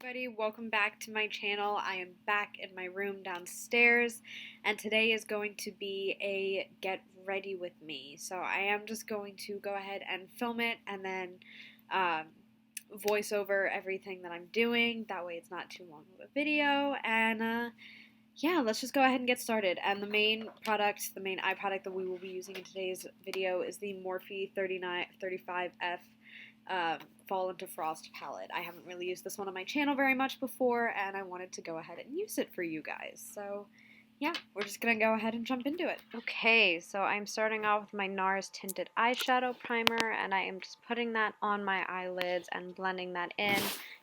Everybody, welcome back to my channel. I am back in my room downstairs, and today is going to be a get ready with me. So I am just going to go ahead and film it and then um, voice over everything that I'm doing. That way it's not too long of a video, and yeah, let's just go ahead and get started. And the main eye product that we will be using in today's video is the Morphe 35F Fall into Frost palette. I haven't really used this one on my channel very much before, and I wanted to go ahead and use it for you guys. So yeah, we're just gonna go ahead and jump into it. Okay, so I'm starting off with my NARS Tinted Eyeshadow Primer, and I am just putting that on my eyelids and blending that in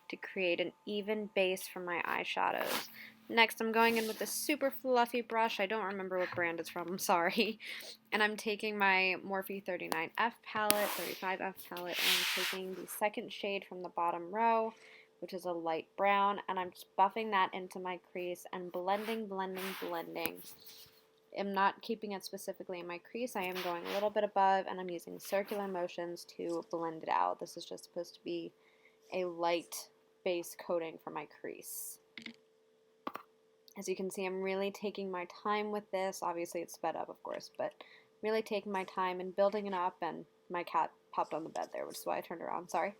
to create an even base for my eyeshadows. Next, I'm going in with this super fluffy brush. I don't remember what brand it's from, I'm sorry. And I'm taking my Morphe 35F palette, and I'm taking the second shade from the bottom row, which is a light brown, and I'm just buffing that into my crease and blending. I'm not keeping it specifically in my crease. I am going a little bit above, and I'm using circular motions to blend it out. This is just supposed to be a light base coating for my crease. As you can see, I'm really taking my time with this. Obviously, it's sped up, of course, but really taking my time and building it up, and my cat popped on the bed there, which is why I turned around, sorry.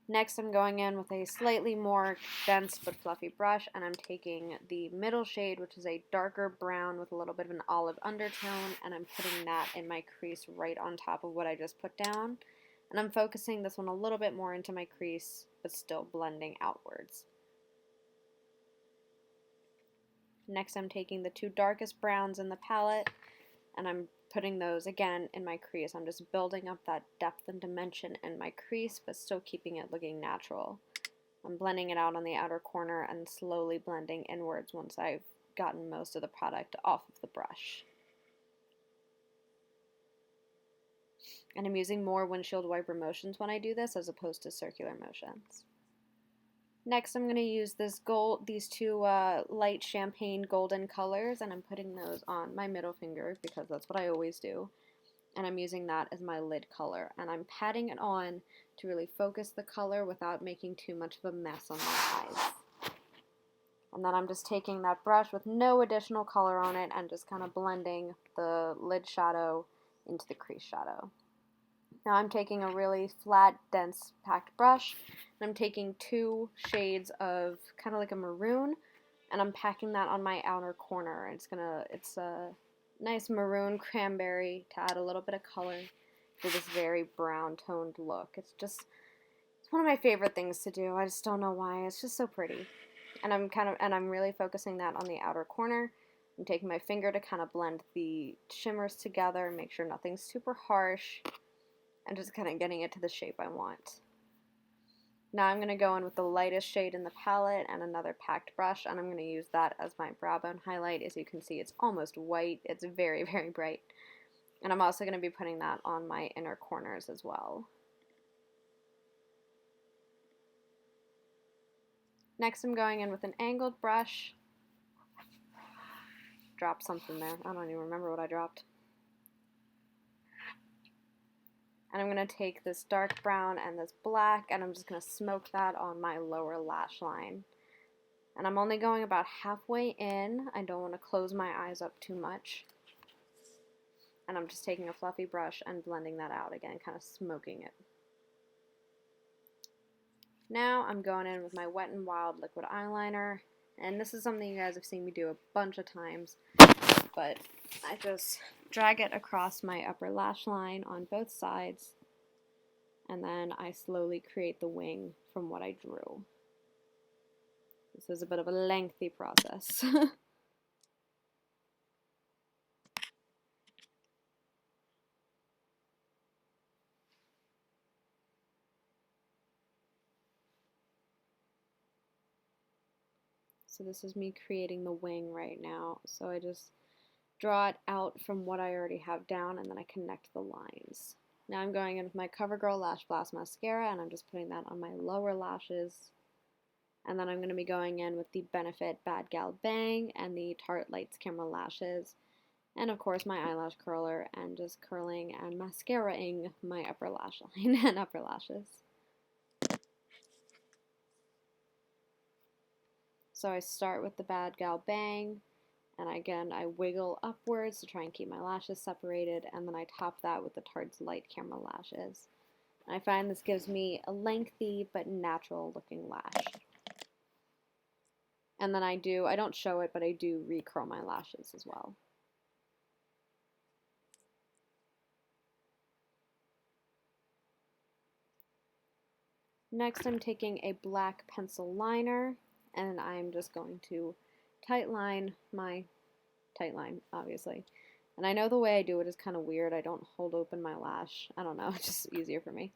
Next, I'm going in with a slightly more dense but fluffy brush, and I'm taking the middle shade, which is a darker brown with a little bit of an olive undertone, and I'm putting that in my crease right on top of what I just put down. And I'm focusing this one a little bit more into my crease, but still blending outwards. Next, I'm taking the two darkest browns in the palette, and I'm putting those again in my crease. I'm just building up that depth and dimension in my crease, but still keeping it looking natural. I'm blending it out on the outer corner and slowly blending inwards once I've gotten most of the product off of the brush. And I'm using more windshield wiper motions when I do this as opposed to circular motions. Next, I'm going to use these two light champagne golden colors, and I'm putting those on my middle finger because that's what I always do. And I'm using that as my lid color, and I'm patting it on to really focus the color without making too much of a mess on my eyes. And then I'm just taking that brush with no additional color on it and just kind of blending the lid shadow into the crease shadow. Now I'm taking a really flat, dense, packed brush, and I'm taking two shades of kind of like a maroon, and I'm packing that on my outer corner. It's a nice maroon cranberry to add a little bit of color to this very brown toned look. It's one of my favorite things to do. I just don't know why. It's just so pretty. And I'm really focusing that on the outer corner. I'm taking my finger to kind of blend the shimmers together and make sure nothing's super harsh, and just kind of getting it to the shape I want. Now I'm going to go in with the lightest shade in the palette and another packed brush, and I'm going to use that as my brow bone highlight. As you can see, it's almost white. It's very, very bright. And I'm also going to be putting that on my inner corners as well. Next, I'm going in with an angled brush. Dropped something there. I don't even remember what I dropped. And I'm going to take this dark brown and this black, and I'm just going to smoke that on my lower lash line. And I'm only going about halfway in. I don't want to close my eyes up too much. And I'm just taking a fluffy brush and blending that out again, kind of smoking it. Now I'm going in with my Wet n Wild liquid eyeliner. And this is something you guys have seen me do a bunch of times, but I just drag it across my upper lash line on both sides, and then I slowly create the wing from what I drew. This is a bit of a lengthy process. So this is me creating the wing right now. So I just draw it out from what I already have down, and then I connect the lines. Now I'm going in with my CoverGirl Lash Blast Mascara, and I'm just putting that on my lower lashes. And then I'm going to be going in with the Benefit Bad Gal Bang and the Tarte Lights Camera Lashes. And of course my eyelash curler, and just curling and mascaraing my upper lash line and upper lashes. So I start with the Bad Gal Bang, and again I wiggle upwards to try and keep my lashes separated, and then I top that with the Tarte's Light Camera Lashes. And I find this gives me a lengthy but natural looking lash. And then I don't show it, but I do recurl my lashes as well. Next, I'm taking a black pencil liner, and I'm just going to tightline my tightline, obviously. And I know the way I do it is kind of weird. I don't hold open my lash. I don't know, it's just easier for me.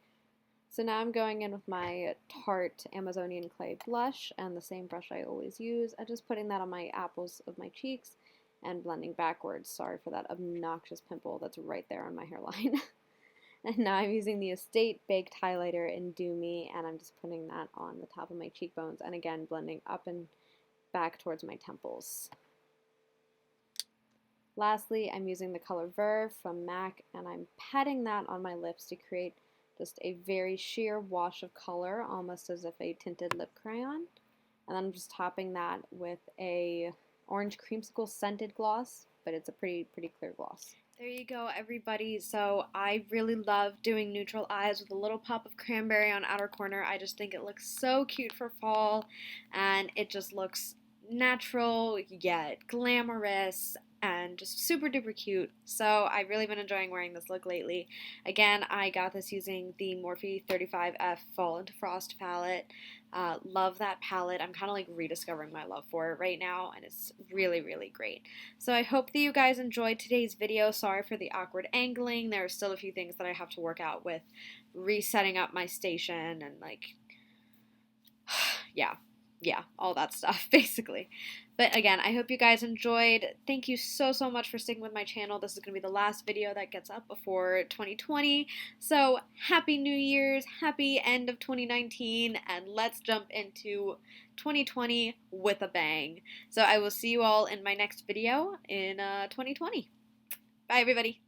So now I'm going in with my Tarte Amazonian Clay blush and the same brush I always use. I'm just putting that on my apples of my cheeks and blending backwards. Sorry for that obnoxious pimple that's right there on my hairline. And now I'm using the Estate Baked Highlighter in Do Me, and I'm just putting that on the top of my cheekbones, and again, blending up and back towards my temples. Lastly, I'm using the color Verve from MAC, and I'm patting that on my lips to create just a very sheer wash of color, almost as if a tinted lip crayon. And then I'm just topping that with a orange creamsicle scented gloss, but it's a pretty clear gloss. There you go, everybody. So I really love doing neutral eyes with a little pop of cranberry on outer corner. I just think it looks so cute for fall, and it just looks natural yet glamorous and just super duper cute. So I've really been enjoying wearing this look lately. Again, I got this using the Morphe 35F Fall into Frost palette. Love that palette. I'm kind of like rediscovering my love for it right now, and it's really great. So I hope that you guys enjoyed today's video. Sorry for the awkward angling. There are still a few things that I have to work out with resetting up my station and like yeah, all that stuff, basically. But again, I hope you guys enjoyed. Thank you so much for sticking with my channel. This is going to be the last video that gets up before 2020. So happy New Year's, happy end of 2019, and let's jump into 2020 with a bang. So I will see you all in my next video in 2020. Bye, everybody.